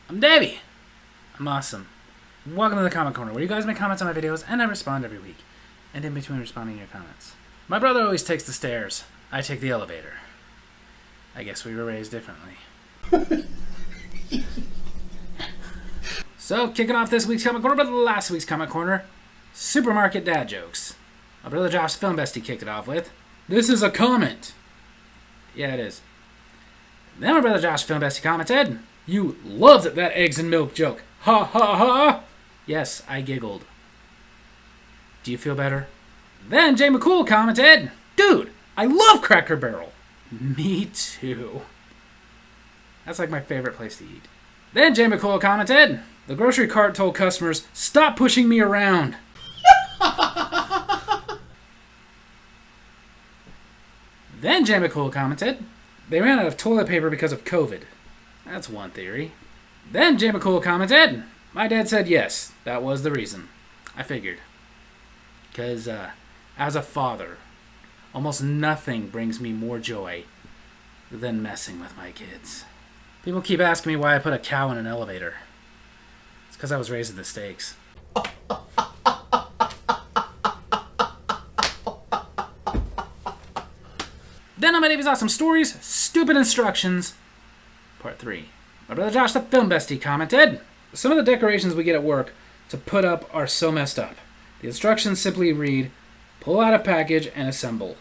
I'm Davey. I'm awesome. Welcome to the Comic Corner, where you guys make comments on my videos and I respond every week. And in between responding to your comments, my brother always takes the stairs. I take the elevator. I guess we were raised differently. So, kicking off this week's Comic Corner, but last week's Comic Corner, supermarket dad jokes. My brother Josh Film Bestie kicked it off with, "This is a comment." Yeah, it is. Then my brother Josh Film Bestie commented, "You loved that eggs and milk joke. Ha ha ha." Yes, I giggled. Do you feel better? Then Jay McCool commented, "Dude, I love Cracker Barrel." Me too. That's like my favorite place to eat. Then Jay McCool commented, "The grocery cart told customers, 'Stop pushing me around.'" Then Jay McCool commented, "They ran out of toilet paper because of COVID." That's one theory. Then Jay McCool commented, "My dad said yes, that was the reason." I figured. Because, as a father, almost nothing brings me more joy than messing with my kids. People keep asking me why I put a cow in an elevator. It's because I was raised in the stakes. Then on my Davy's Awesome Stories, Stupid Instructions, Part 3. My brother Josh, the Film Bestie, commented, "Some of the decorations we get at work to put up are so messed up. The instructions simply read, pull out a package and assemble."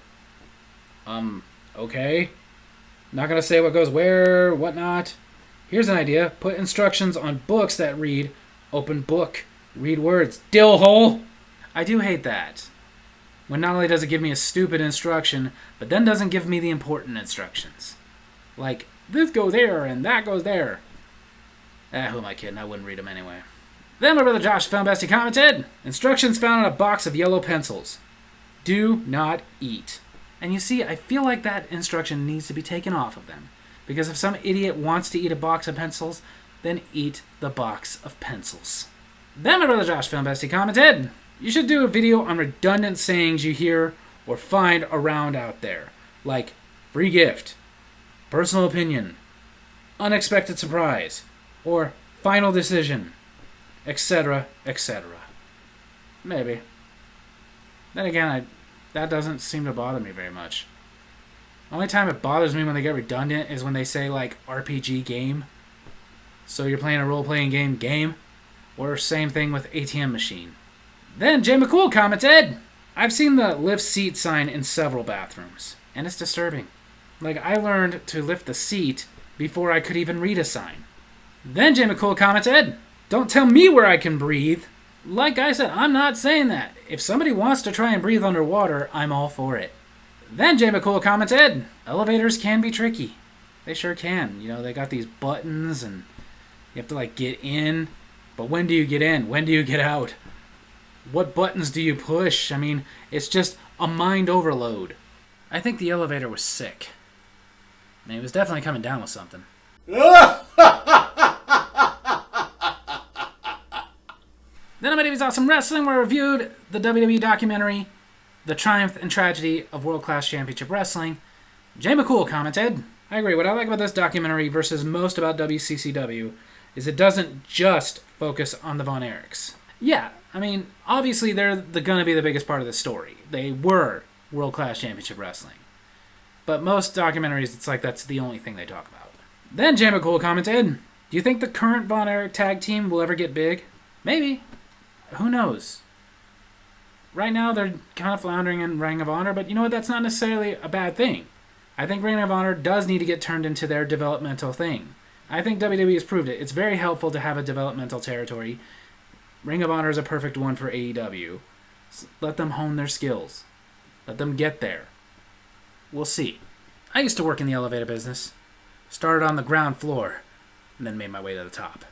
Okay. Not gonna say what goes where, whatnot. Here's an idea. Put instructions on books that read, open book, read words, dill hole. I do hate that. When not only does it give me a stupid instruction, but then doesn't give me the important instructions. Like, this goes there and that goes there. Who am I kidding? I wouldn't read them anyway. Then my brother Josh Film Bestie commented, "Instructions found on a box of yellow pencils. Do not eat." And you see, I feel like that instruction needs to be taken off of them. Because if some idiot wants to eat a box of pencils, then eat the box of pencils. Then my brother Josh Film Bestie commented, "You should do a video on redundant sayings you hear or find around out there. Like, free gift, personal opinion, unexpected surprise, or final decision, etc., etc." Maybe. Then again, that doesn't seem to bother me very much. The only time it bothers me when they get redundant is when they say, like, RPG game. So you're playing a role-playing game, or same thing with ATM machine. Then Jay McCool commented, "I've seen the lift seat sign in several bathrooms, and it's disturbing. Like, I learned to lift the seat before I could even read a sign." Then Jay McCool commented, "Don't tell me where I can breathe." Like I said, I'm not saying that. If somebody wants to try and breathe underwater, I'm all for it. Then Jay McCool commented, "Elevators can be tricky. They sure can. You know, they got these buttons and you have to, like, get in. But when do you get in? When do you get out? What buttons do you push? I mean, it's just a mind overload." I think the elevator was sick. I mean, it was definitely coming down with something. Then on my Davy's Awesome Wrestling, we reviewed the WWE documentary, The Triumph and Tragedy of World Class Championship Wrestling. Jay McCool commented, "I agree. What I like about this documentary versus most about WCCW is it doesn't just focus on the Von Erichs." Yeah, I mean, obviously they're going to be the biggest part of the story. They were World Class Championship Wrestling. But most documentaries, it's like that's the only thing they talk about. Then Jay McCool commented, "Do you think the current Von Erich tag team will ever get big? Maybe. Who knows? Right now they're kind of floundering in Ring of Honor, but you know what? That's not necessarily a bad thing. I think Ring of Honor does need to get turned into their developmental thing. I think WWE has proved it. It's very helpful to have a developmental territory. Ring of Honor is a perfect one for AEW. Let them hone their skills. Let them get there. We'll see." I used to work in the elevator business. Started on the ground floor, and then made my way to the top.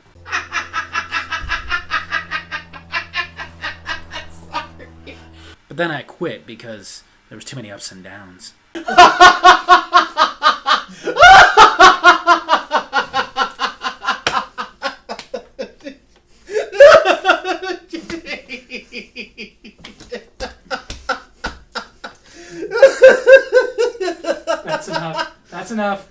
But then I quit because there was too many ups and downs. That's enough. That's enough.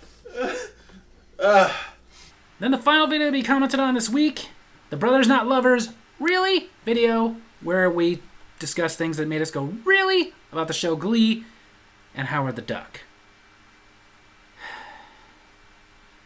Then the final video to be commented on this week, the Brothers Not Lovers Really video, where we discuss things that made us go really about the show Glee and Howard the Duck.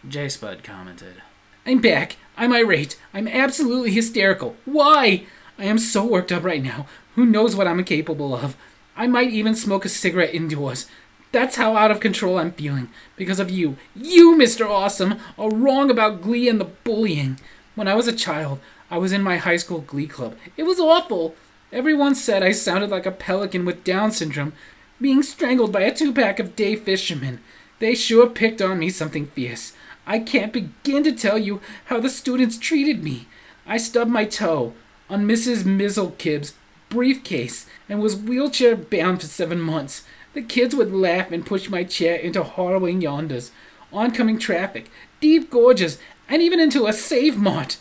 J Spud commented, I'm back. I'm irate. I'm absolutely hysterical. Why? I am so worked up right now. Who knows what I'm capable of? I might even smoke a cigarette indoors. That's how out of control I'm feeling. Because of you. You, Mr. Awesome, are wrong about Glee and the bullying. When I was a child, I was in my high school Glee club. It was awful. Everyone said I sounded like a pelican with Down syndrome, being strangled by a 2-pack of day fishermen. They sure picked on me something fierce. I can't begin to tell you how the students treated me. I stubbed my toe on Mrs. Mizzlekibb's briefcase and was wheelchair bound for 7 months. The kids would laugh and push my chair into harrowing yonders, oncoming traffic, deep gorges, and even into a Save Mart.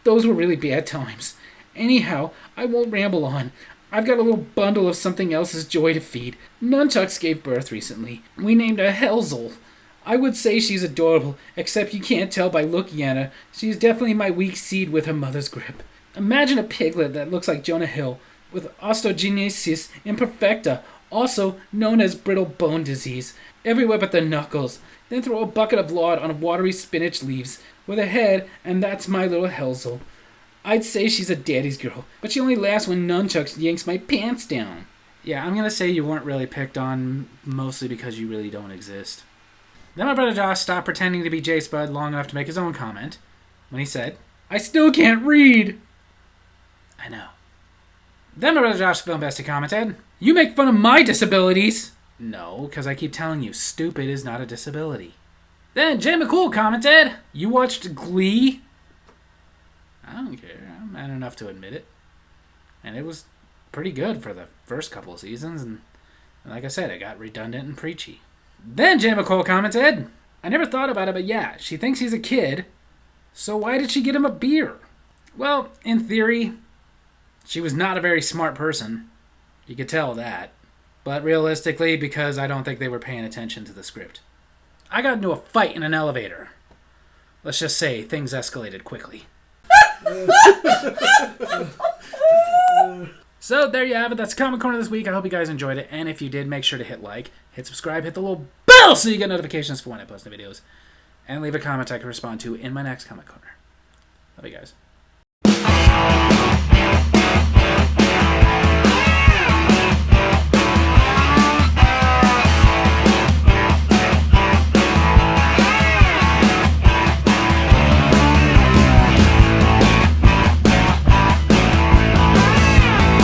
Those were really bad times. Anyhow, I won't ramble on. I've got a little bundle of something else's joy to feed. Nunchucks gave birth recently. We named her Helzel. I would say she's adorable, except you can't tell by looking at her. She's definitely my weak seed with her mother's grip. Imagine a piglet that looks like Jonah Hill, with osteogenesis imperfecta, also known as brittle bone disease, everywhere but the knuckles. Then throw a bucket of lard on watery spinach leaves, with a head, and that's my little Helzel. I'd say she's a daddy's girl, but she only laughs when Nunchucks yanks my pants down. Yeah, I'm gonna say you weren't really picked on, mostly because you really don't exist. Then my brother Josh stopped pretending to be J Spud long enough to make his own comment, when he said, I still can't read! I know. Then my brother Josh Film Bestie commented, You make fun of my disabilities! No, because I keep telling you, stupid is not a disability. Then Jay McCool commented, You watched Glee? I don't care. I'm man enough to admit it. And it was pretty good for the first couple of seasons, and like I said, it got redundant and preachy. Then Jay McCool commented, I never thought about it, but yeah, she thinks he's a kid, so why did she get him a beer? Well, in theory, she was not a very smart person. You could tell that. But realistically, because I don't think they were paying attention to the script. I got into a fight in an elevator. Let's just say things escalated quickly. So there you have it. That's Comic Corner this week. I hope you guys enjoyed it. And if you did, make sure to hit like, hit subscribe, hit the little bell so you get notifications for when I post the videos. And leave a comment I can respond to in my next Comic Corner. Love you guys.